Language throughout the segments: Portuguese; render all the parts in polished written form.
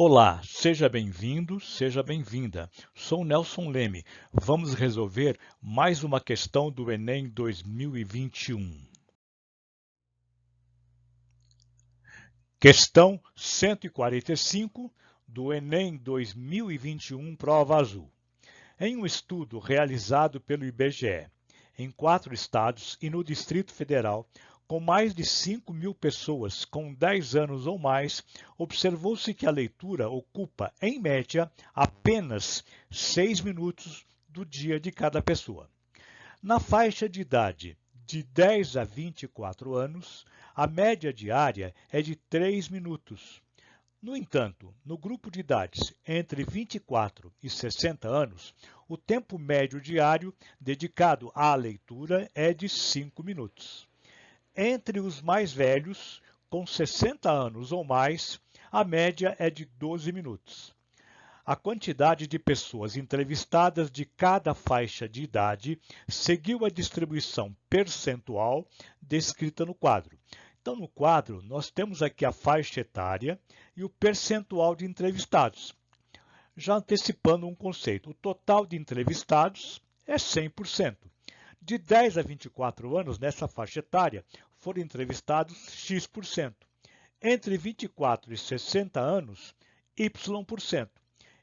Olá, seja bem-vindo, seja bem-vinda. Sou Nelson Leme. Vamos resolver mais uma questão do Enem 2021. Questão 145 do Enem 2021, prova azul. Em um estudo realizado pelo IBGE, em 4 estados e no Distrito Federal, com mais de 5.000 pessoas com 10 anos ou mais, observou-se que a leitura ocupa, em média, apenas 6 minutos do dia de cada pessoa. Na faixa de idade de 10 a 24 anos, a média diária é de 3 minutos. No entanto, no grupo de idades entre 24 e 60 anos, o tempo médio diário dedicado à leitura é de 5 minutos. Entre os mais velhos, com 60 anos ou mais, a média é de 12 minutos. A quantidade de pessoas entrevistadas de cada faixa de idade seguiu a distribuição percentual descrita no quadro. Então, no quadro, nós temos aqui a faixa etária e o percentual de entrevistados. Já antecipando um conceito, o total de entrevistados é 100%. De 10 a 24 anos, nessa faixa etária, foram entrevistados X%. Entre 24 e 60 anos, Y%.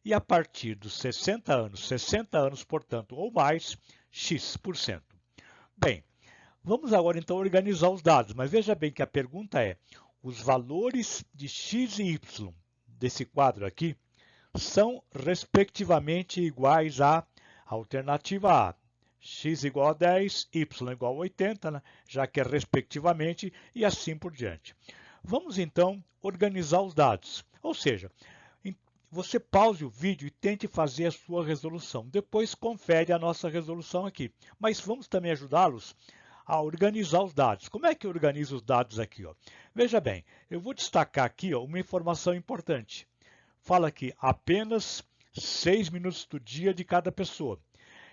E a partir dos 60 anos, portanto, ou mais, X%. Bem, vamos agora então organizar os dados, mas veja bem que a pergunta é: os valores de x e y desse quadro aqui são respectivamente iguais à alternativa A, x igual a 10, y igual a 80, né? Já que é respectivamente, e assim por diante. Vamos então organizar os dados, ou seja, você pause o vídeo e tente fazer a sua resolução. Depois confere a nossa resolução aqui. Mas vamos também ajudá-los a organizar os dados. Como é que eu organizo os dados aqui? Veja bem, eu vou destacar aqui uma informação importante. Fala aqui apenas 6 minutos do dia de cada pessoa.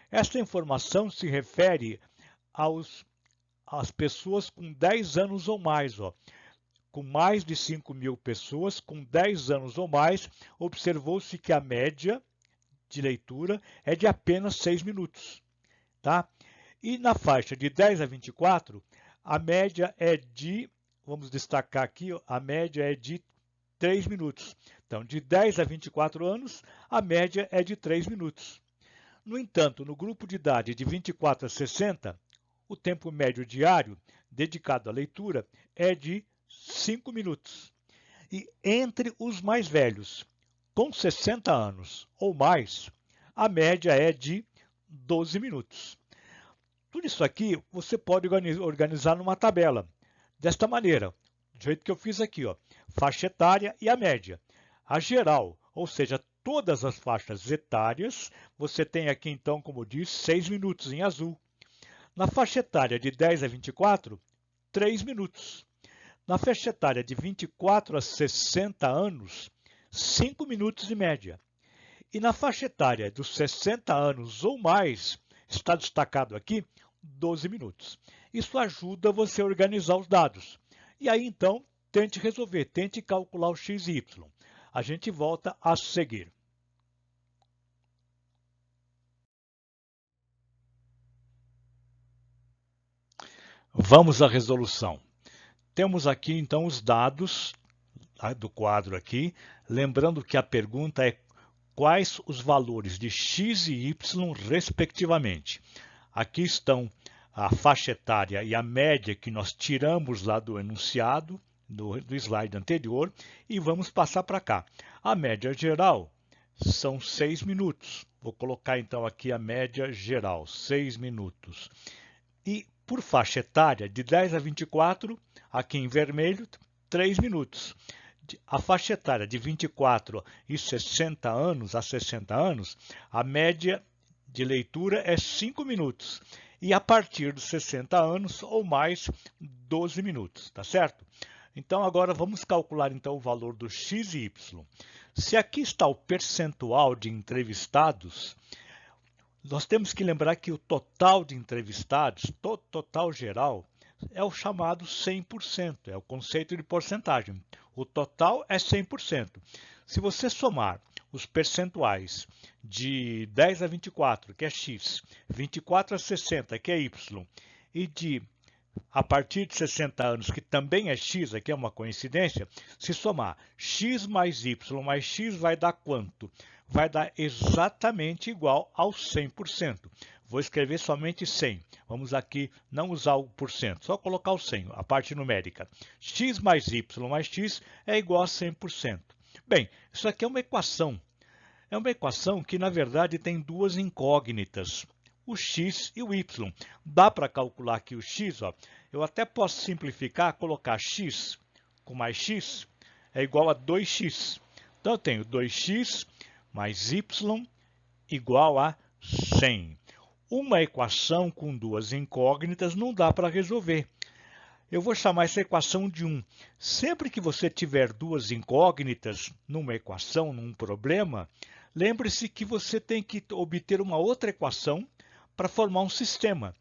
Esta informação se refere às pessoas com 10 anos ou mais. Com mais de 5.000 pessoas com 10 anos ou mais, observou-se que a média de leitura é de apenas 6 minutos. Tá? E na faixa de 10 a 24, a média é de, vamos destacar aqui, a média é de 3 minutos. Então, de 10 a 24 anos, a média é de 3 minutos. No entanto, no grupo de idade de 24 a 60, o tempo médio diário dedicado à leitura é de 5 minutos. E entre os mais velhos, com 60 anos ou mais, a média é de 12 minutos. Tudo isso aqui você pode organizar numa tabela, desta maneira, do jeito que eu fiz aqui, faixa etária e a média. A geral, ou seja, todas as faixas etárias, você tem aqui então, como diz, 6 minutos em azul. Na faixa etária de 10 a 24, 3 minutos. Na faixa etária de 24 a 60 anos, 5 minutos de média. E na faixa etária dos 60 anos ou mais, está destacado aqui, 12 minutos. Isso ajuda você a organizar os dados. E aí, então, tente resolver, tente calcular o x e y. A gente volta a seguir. Vamos à resolução. Temos aqui, então, os dados do quadro aqui, lembrando que a pergunta é quais os valores de x e y, respectivamente. Aqui estão a faixa etária e a média que nós tiramos lá do enunciado, do slide anterior, e vamos passar para cá. A média geral são 6 minutos. Vou colocar então aqui a média geral, 6 minutos. E por faixa etária, de 10 a 24, aqui em vermelho, 3 minutos. A faixa etária de 24 e 60 anos a 60 anos, a média de leitura é 5 minutos. E a partir dos 60 anos ou mais, 12 minutos, tá certo? Então, agora vamos calcular então o valor do x e y. Se aqui está o percentual de entrevistados, nós temos que lembrar que o total de entrevistados, total geral, é o chamado 100%, é o conceito de porcentagem. O total é 100%. Se você somar os percentuais de 10 a 24, que é x, 24 a 60, que é y, e de a partir de 60 anos, que também é x, aqui é uma coincidência, se somar x mais y mais x vai dar quanto? Vai dar exatamente igual ao 100%. Vou escrever somente 100. Vamos aqui não usar o porcento, só colocar o 100, a parte numérica. X mais y mais x é igual a 100%. Bem, isso aqui é uma equação. É uma equação que, na verdade, tem duas incógnitas, o x e o y. Dá para calcular aqui o x, ó. Eu até posso simplificar, colocar x com mais x é igual a 2x. Então, eu tenho 2x mais y igual a 100. Uma equação com duas incógnitas não dá para resolver. Eu vou chamar essa equação de 1. Sempre que você tiver duas incógnitas numa equação, num problema, lembre-se que você tem que obter uma outra equação para formar um sistema.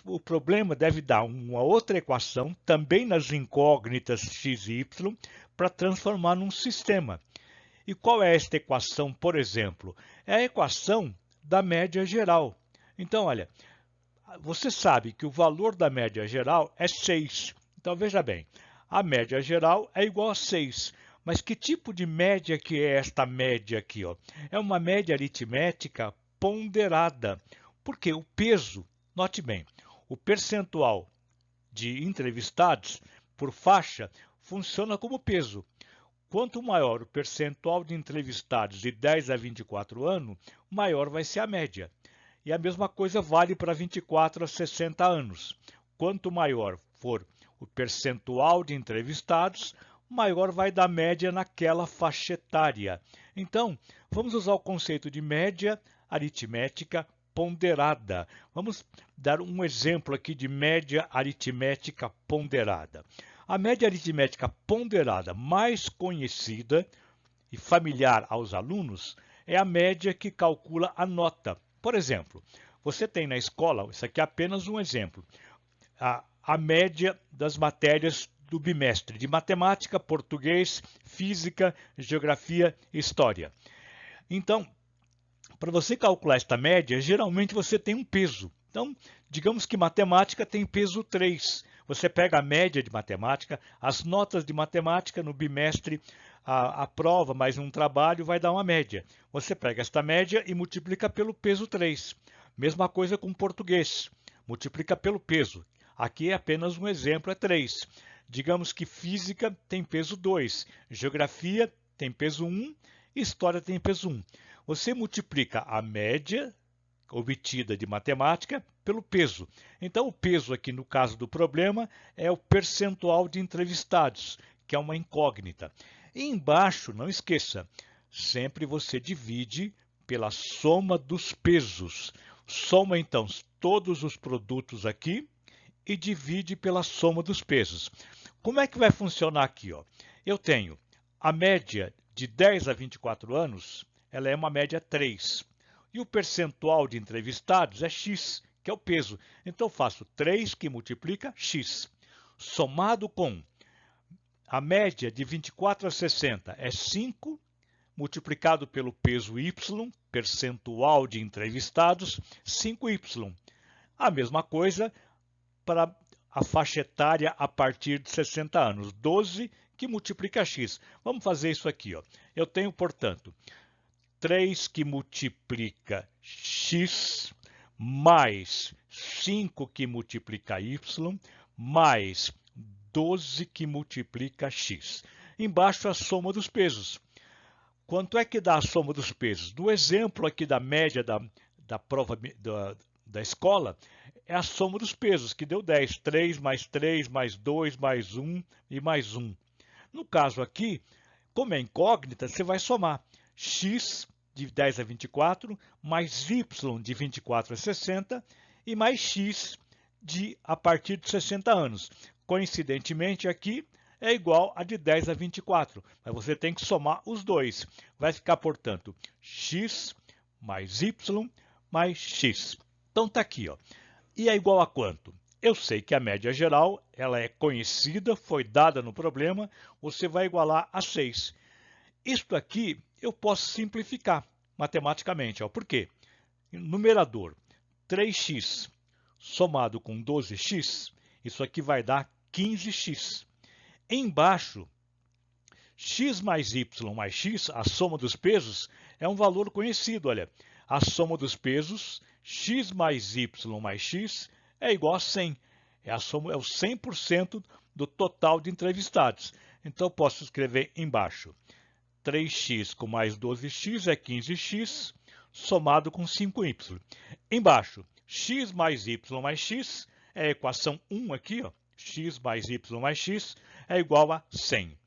O problema deve dar uma outra equação, também nas incógnitas x e y, para transformar num sistema. E qual é esta equação, por exemplo? É a equação da média geral. Então, olha, você sabe que o valor da média geral é 6. Então, veja bem, a média geral é igual a 6. Mas que tipo de média que é esta média aqui, ó? É uma média aritmética ponderada. Porque o peso, note bem, o percentual de entrevistados por faixa funciona como peso. Quanto maior o percentual de entrevistados de 10 a 24 anos, maior vai ser a média. E a mesma coisa vale para 24 a 60 anos. Quanto maior for o percentual de entrevistados, maior vai dar média naquela faixa etária. Então, vamos usar o conceito de média aritmética ponderada. Vamos dar um exemplo aqui de média aritmética ponderada. A média aritmética ponderada mais conhecida e familiar aos alunos é a média que calcula a nota. Por exemplo, você tem na escola, isso aqui é apenas um exemplo, a média das matérias do bimestre de matemática, português, física, geografia e história. Então, para você calcular esta média, geralmente você tem um peso. Então, digamos que matemática tem peso 3. Você pega a média de matemática, as notas de matemática no bimestre, a prova mais um trabalho vai dar uma média. Você pega esta média e multiplica pelo peso 3. Mesma coisa com português. Multiplica pelo peso. Aqui é apenas um exemplo, é 3. Digamos que física tem peso 2, geografia tem peso 1 e história tem peso 1. Você multiplica a média obtida de matemática pelo peso. Então, o peso aqui no caso do problema é o percentual de entrevistados, que é uma incógnita. E embaixo, não esqueça, sempre você divide pela soma dos pesos. Soma, então, todos os produtos aqui e divide pela soma dos pesos. Como é que vai funcionar aqui, ó? Eu tenho a média de 10 a 24 anos, ela é uma média 3. E o percentual de entrevistados é x, que é o peso. Então, eu faço 3 que multiplica x. Somado com a média de 24 a 60 é 5, multiplicado pelo peso y, percentual de entrevistados, 5y. A mesma coisa para a faixa etária a partir de 60 anos, 12 que multiplica x. Vamos fazer isso aqui, ó. Eu tenho, portanto, 3 que multiplica x, mais 5 que multiplica y, mais 12 que multiplica x. Embaixo a soma dos pesos. Quanto é que dá a soma dos pesos? Do exemplo aqui da média da prova da escola, é a soma dos pesos, que deu 10. 3 mais 2 mais 1 e mais 1. No caso aqui, como é incógnita, você vai somar x de 10 a 24, mais y de 24 a 60 e mais x a partir de 60 anos. Coincidentemente, aqui é igual a de 10 a 24, mas você tem que somar os dois. Vai ficar, portanto, x mais y mais x. Então, está aqui, ó. E é igual a quanto? Eu sei que a média geral ela é conhecida, foi dada no problema, você vai igualar a 6. Isto aqui eu posso simplificar matematicamente. Ó. Por quê? Numerador 3x somado com 12x, isso aqui vai dar 15x. Embaixo, x mais y mais x, a soma dos pesos, é um valor conhecido. Olha, a soma dos pesos, x mais y mais x, é igual a 100. É o 100% do total de entrevistados. Então, eu posso escrever embaixo. 3x com mais 12x é 15x, somado com 5y. Embaixo, x mais y mais x, é a equação 1 aqui, ó, x mais y mais x, é igual a 100.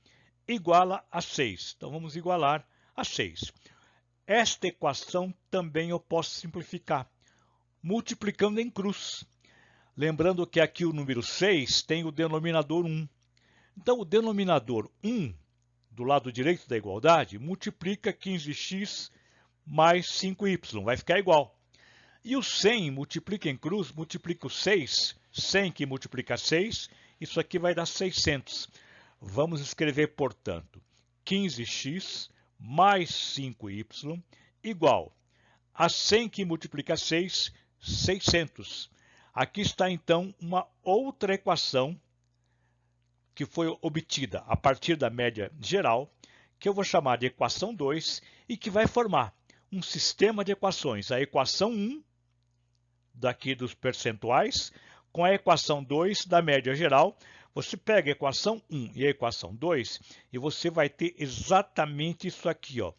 Iguala a 6. Então, vamos igualar a 6. Esta equação também eu posso simplificar, multiplicando em cruz. Lembrando que aqui o número 6 tem o denominador 1. Então, o denominador 1, do lado direito da igualdade, multiplica 15x mais 5y, vai ficar igual. E o 100 multiplica em cruz, multiplica o 6, 100 que multiplica 6, isso aqui vai dar 600. Vamos escrever, portanto, 15x mais 5y igual a 100 que multiplica 6, 600. Aqui está, então, uma outra equação que foi obtida a partir da média geral, que eu vou chamar de equação 2 e que vai formar um sistema de equações. A equação 1, daqui dos percentuais, com a equação 2 da média geral. Você pega a equação 1 e a equação 2 e você vai ter exatamente isso aqui. Ó.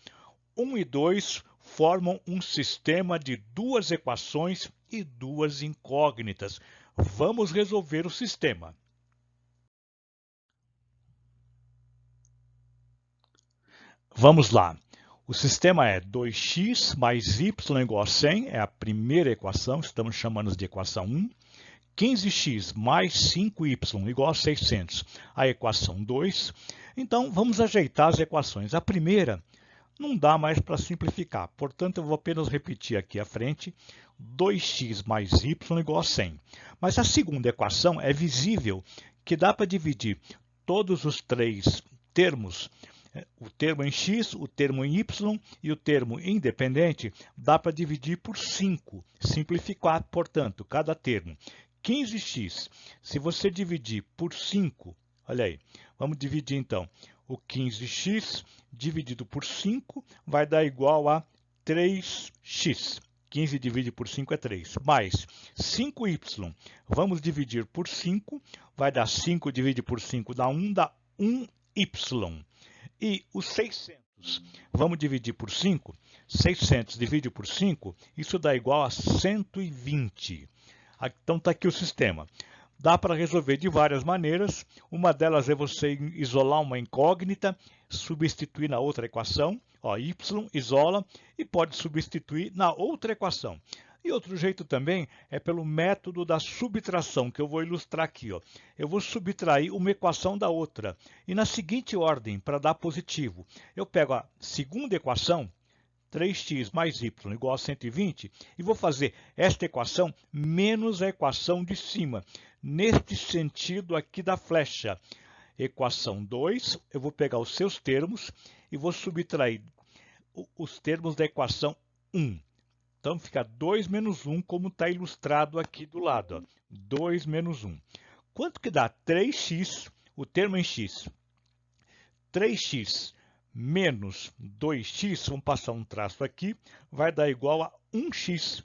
1 e 2 formam um sistema de duas equações e duas incógnitas. Vamos resolver o sistema. Vamos lá. O sistema é 2x mais y igual a 100, é a primeira equação, estamos chamando de equação 1. 15x mais 5y igual a 600, a equação 2. Então, vamos ajeitar as equações. A primeira não dá mais para simplificar, portanto, eu vou apenas repetir aqui à frente, 2x mais y igual a 100. Mas a segunda equação é visível que dá para dividir todos os três termos, o termo em x, o termo em y e o termo independente, dá para dividir por 5, simplificar, portanto, cada termo. 15x, se você dividir por 5, olha aí, vamos dividir então, o 15x dividido por 5 vai dar igual a 3x. 15 divide por 5 é 3, mais 5y, vamos dividir por 5, vai dar 5 divide por 5 dá 1, dá 1y. E os 600, vamos dividir por 5, 600 divide por 5, isso dá igual a 120. Então está aqui o sistema. Dá para resolver de várias maneiras. Uma delas é você isolar uma incógnita, substituir na outra equação. Ó, y isola e pode substituir na outra equação. E outro jeito também é pelo método da subtração, que eu vou ilustrar aqui. Ó. Eu vou subtrair uma equação da outra. E na seguinte ordem, para dar positivo, eu pego a segunda equação, 3x mais y igual a 120, e vou fazer esta equação menos a equação de cima, neste sentido aqui da flecha. Equação 2, eu vou pegar os seus termos e vou subtrair os termos da equação 1. Então, fica 2 menos 1, como está ilustrado aqui do lado. Ó. 2 menos 1. Quanto que dá 3x, o termo em x? 3x menos 2x, vamos passar um traço aqui, vai dar igual a 1x.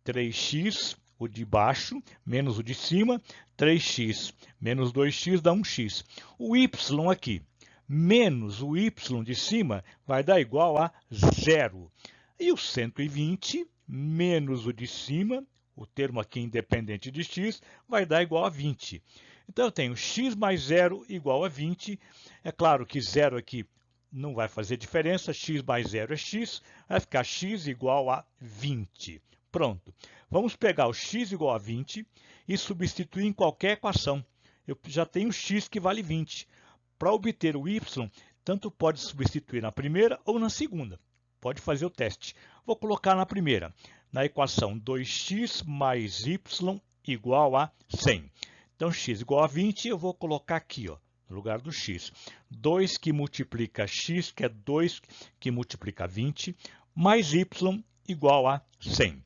3x, o de baixo, menos o de cima, 3x menos 2x dá 1x. O y aqui, menos o y de cima, vai dar igual a 0. E o 120 menos o de cima, o termo aqui independente de x, vai dar igual a 20. Então, eu tenho x mais 0 igual a 20. É claro que 0 aqui não vai fazer diferença, x mais 0 é x, vai ficar x igual a 20. Pronto. Vamos pegar o x igual a 20 e substituir em qualquer equação. Eu já tenho x que vale 20. Para obter o y, tanto pode substituir na primeira ou na segunda. Pode fazer o teste. Vou colocar na primeira, na equação 2x mais y igual a 100. Então, x igual a 20, eu vou colocar aqui, ó, no lugar do x. 2 que multiplica x, que é 2 que multiplica 20, mais y igual a 100.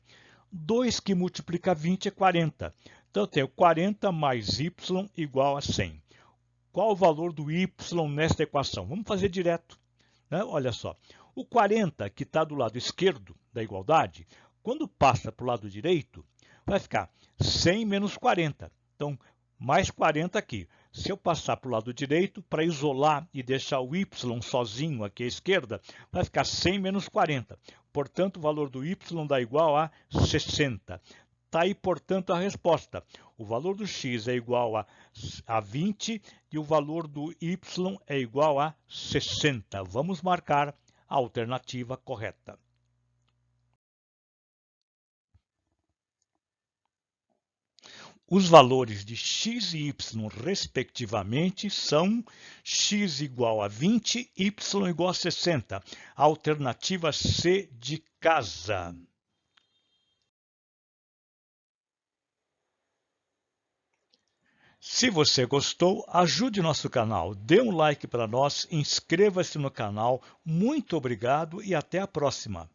2 que multiplica 20 é 40. Então, eu tenho 40 mais y igual a 100. Qual o valor do y nesta equação? Vamos fazer direto, né? Olha só, o 40 que está do lado esquerdo da igualdade, quando passa para o lado direito, vai ficar 100 menos 40. Então, mais 40 aqui. Se eu passar para o lado direito, para isolar e deixar o y sozinho aqui à esquerda, vai ficar 100 menos 40. Portanto, o valor do y dá igual a 60. Está aí, portanto, a resposta. O valor do x é igual a 20 e o valor do y é igual a 60. Vamos marcar a alternativa correta. Os valores de x e y, respectivamente, são x igual a 20, y igual a 60. A alternativa C de casa. Se você gostou, ajude nosso canal, dê um like para nós, inscreva-se no canal. Muito obrigado e até a próxima!